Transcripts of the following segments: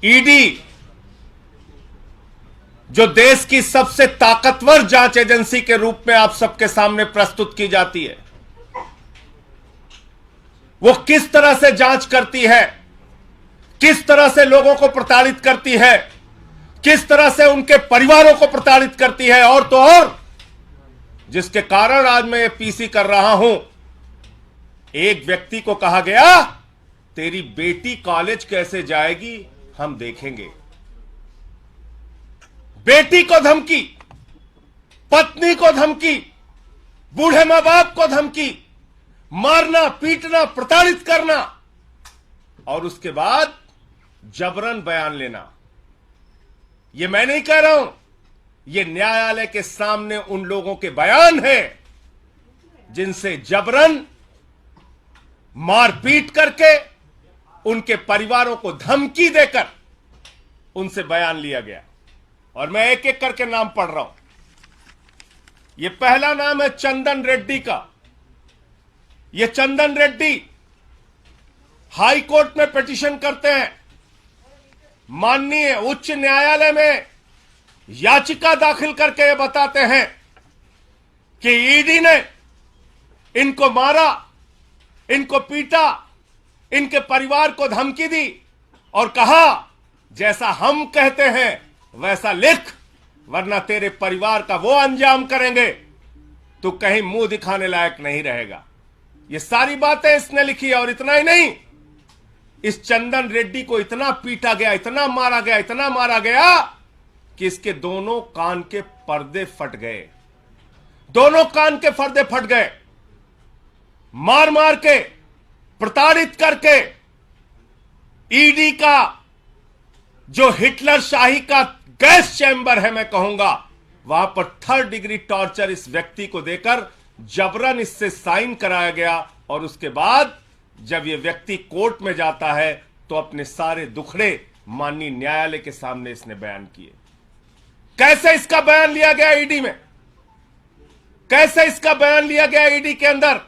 ED जो देश की सबसे ताकतवर जांच एजेंसी के रूप में आप सबके सामने प्रस्तुत की जाती है, वो किस तरह से जांच करती है, किस तरह से लोगों को प्रताड़ित करती है, किस तरह से उनके परिवारों को प्रताड़ित करती है। और तो और जिसके कारण आज मैं ये पीसी कर रहा हूं, एक व्यक्ति को कहा गया तेरी बेटी कॉलेज कैसे जाएगी हम देखेंगे। बेटी को धमकी, पत्नी को धमकी, बूढ़े मां बाप को धमकी, मारना, पीटना, प्रताड़ित करना और उसके बाद जबरन बयान लेना। यह मैं नहीं कह रहा हूं, यह न्यायालय के सामने उन लोगों के बयान हैं जिनसे जबरन मारपीट करके उनके परिवारों को धमकी देकर उनसे बयान लिया गया। और मैं एक एक करके नाम पढ़ रहा हूं। यह पहला नाम है चंदन रेड्डी का। यह चंदन रेड्डी हाई कोर्ट में पिटीशन करते हैं, माननीय उच्च न्यायालय में याचिका दाखिल करके ये बताते हैं कि ईडी ने इनको मारा, इनको पीटा, इनके परिवार को धमकी दी और कहा जैसा हम कहते हैं वैसा लिख, वरना तेरे परिवार का वो अंजाम करेंगे तो कहीं मुंह दिखाने लायक नहीं रहेगा। ये सारी बातें इसने लिखी है। और इतना ही नहीं, इस चंदन रेड्डी को इतना पीटा गया, इतना मारा गया, इतना मारा गया कि इसके दोनों कान के पर्दे फट गए। दोनों कान के पर्दे फट गए। मार मार के, प्रताड़ित करके ईडी का जो हिटलर शाही का गैस चैंबर है, मैं कहूंगा, वहां पर 3rd डिग्री टॉर्चर इस व्यक्ति को देकर जबरन इससे साइन कराया गया। और उसके बाद जब यह व्यक्ति कोर्ट में जाता है तो अपने सारे दुखड़े माननीय न्यायालय के सामने इसने बयान किए। कैसे इसका बयान लिया गया ईडी में, कैसे इसका बयान लिया गया ईडी के अंदर।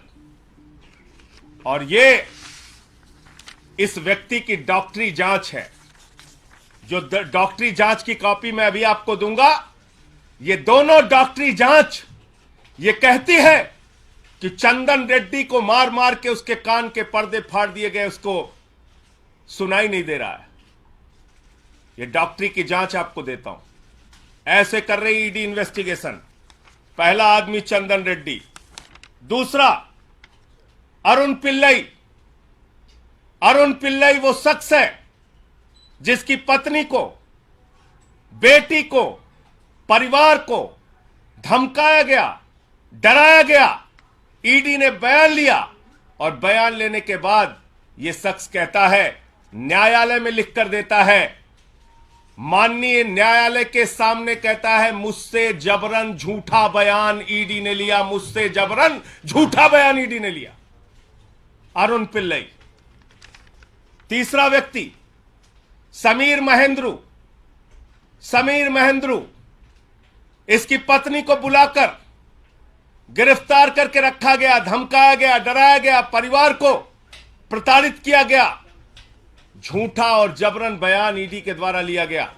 और ये इस व्यक्ति की डॉक्टरी जांच है, जो डॉक्टरी जांच की कॉपी मैं अभी आपको दूंगा। ये दोनों डॉक्टरी जांच ये कहती है कि चंदन रेड्डी को मार मार के उसके कान के पर्दे फाड़ दिए गए, उसको सुनाई नहीं दे रहा है। ये डॉक्टरी की जांच आपको देता हूं। ऐसे कर रही ईडी इन्वेस्टिगेशन। पहला आदमी चंदन रेड्डी, दूसरा अरुण पिल्लई। अरुण पिल्लई वो शख्स है जिसकी पत्नी को, बेटी को, परिवार को धमकाया गया, डराया गया। ईडी ने बयान लिया और बयान लेने के बाद यह शख्स कहता है, न्यायालय में लिख कर देता है, माननीय न्यायालय के सामने कहता है मुझसे जबरन झूठा बयान ईडी ने लिया, मुझसे जबरन झूठा बयान ईडी ने लिया। अरुण पिल्लई। तीसरा व्यक्ति समीर महेंद्रू। समीर महेंद्रू, इसकी पत्नी को बुलाकर गिरफ्तार करके रखा गया, धमकाया गया, डराया गया, परिवार को प्रताड़ित किया गया। झूठा और जबरन बयान ईडी के द्वारा लिया गया।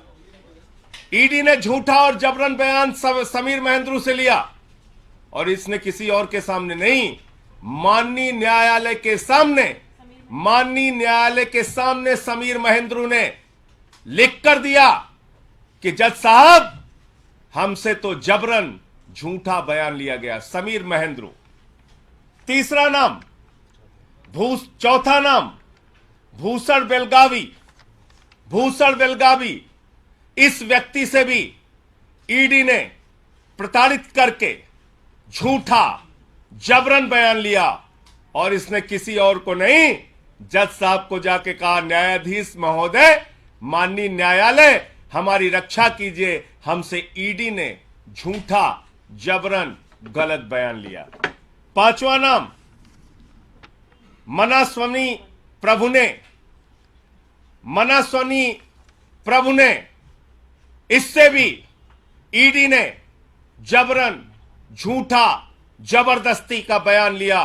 ईडी ने झूठा और जबरन बयान समीर महेंद्रू से लिया और इसने किसी और के सामने नहीं, माननीय न्यायालय के सामने, माननीय न्यायालय के सामने समीर महेंद्रू ने लिख कर दिया कि जज साहब हमसे तो जबरन झूठा बयान लिया गया। समीर महेंद्रू। तीसरा नाम चौथा नाम भूषण बेलगावी। भूषण बेलगावी, इस व्यक्ति से भी ईडी ने प्रताड़ित करके झूठा जबरन बयान लिया और इसने किसी और को नहीं, जज साहब को जाके कहा, न्यायाधीश महोदय, माननीय न्यायालय हमारी रक्षा कीजिए, हमसे ईडी ने झूठा जबरन गलत बयान लिया। पांचवा नाम मनास्वामी प्रभुने। मनास्वामी प्रभुने, इससे भी ईडी ने जबरन झूठा जबरदस्ती का बयान लिया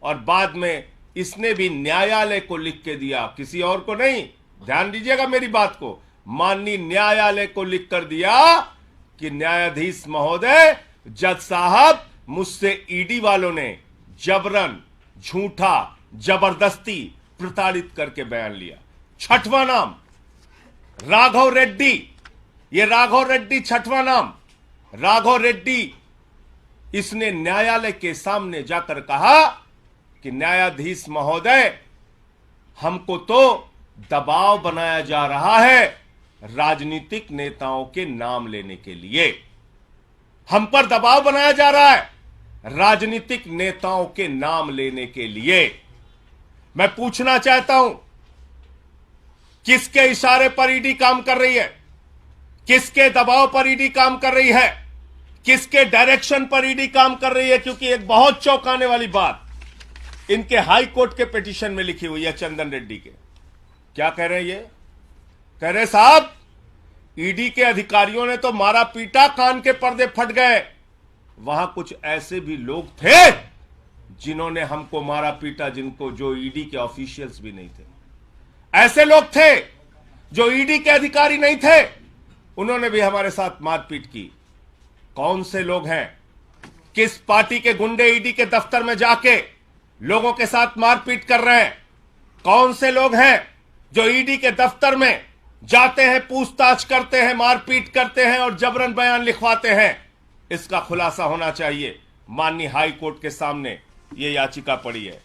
और बाद में इसने भी न्यायालय को लिख के दिया, किसी और को नहीं। ध्यान दीजिएगा मेरी बात को, माननीय न्यायालय को लिख कर दिया कि न्यायाधीश महोदय, जज साहब, मुझसे ईडी वालों ने जबरन, झूठा, जबरदस्ती प्रताड़ित करके बयान लिया। छठवां नाम राघव रेड्डी। ये राघव रेड्डी छठवां नाम। राघव रेड्डी, इसने न्यायालय के सामने जाकर कहा कि न्यायाधीश महोदय, हमको तो दबाव बनाया जा रहा है राजनीतिक नेताओं के नाम लेने के लिए। हम पर दबाव बनाया जा रहा है राजनीतिक नेताओं के नाम लेने के लिए। मैं पूछना चाहता हूं, किसके इशारे पर ईडी काम कर रही है? किसके दबाव पर ईडी काम कर रही है? किसके डायरेक्शन पर ईडी काम कर रही है? क्योंकि एक बहुत चौंकाने वाली बात इनके हाई कोर्ट के पिटीशन में लिखी हुई है चंदन रेड्डी के। क्या कह रहे हैं ये? कह रहे साहब, ईडी के अधिकारियों ने तो मारा पीटा, कान के पर्दे फट गए। वहां कुछ ऐसे भी लोग थे जिन्होंने हमको मारा पीटा, जो ईडी के ऑफिशियल्स भी नहीं थे। ऐसे लोग थे जो ईडी के अधिकारी नहीं थे, उन्होंने भी हमारे साथ मारपीट की। कौन से लोग हैं? किस पार्टी के गुंडे ईडी के दफ्तर में जाके लोगों के साथ मारपीट कर रहे हैं? कौन से लोग हैं जो ईडी के दफ्तर में जाते हैं, पूछताछ करते हैं, मारपीट करते हैं और जबरन बयान लिखवाते हैं? इसका खुलासा होना चाहिए। माननीय हाई कोर्ट के सामने यह याचिका पड़ी है।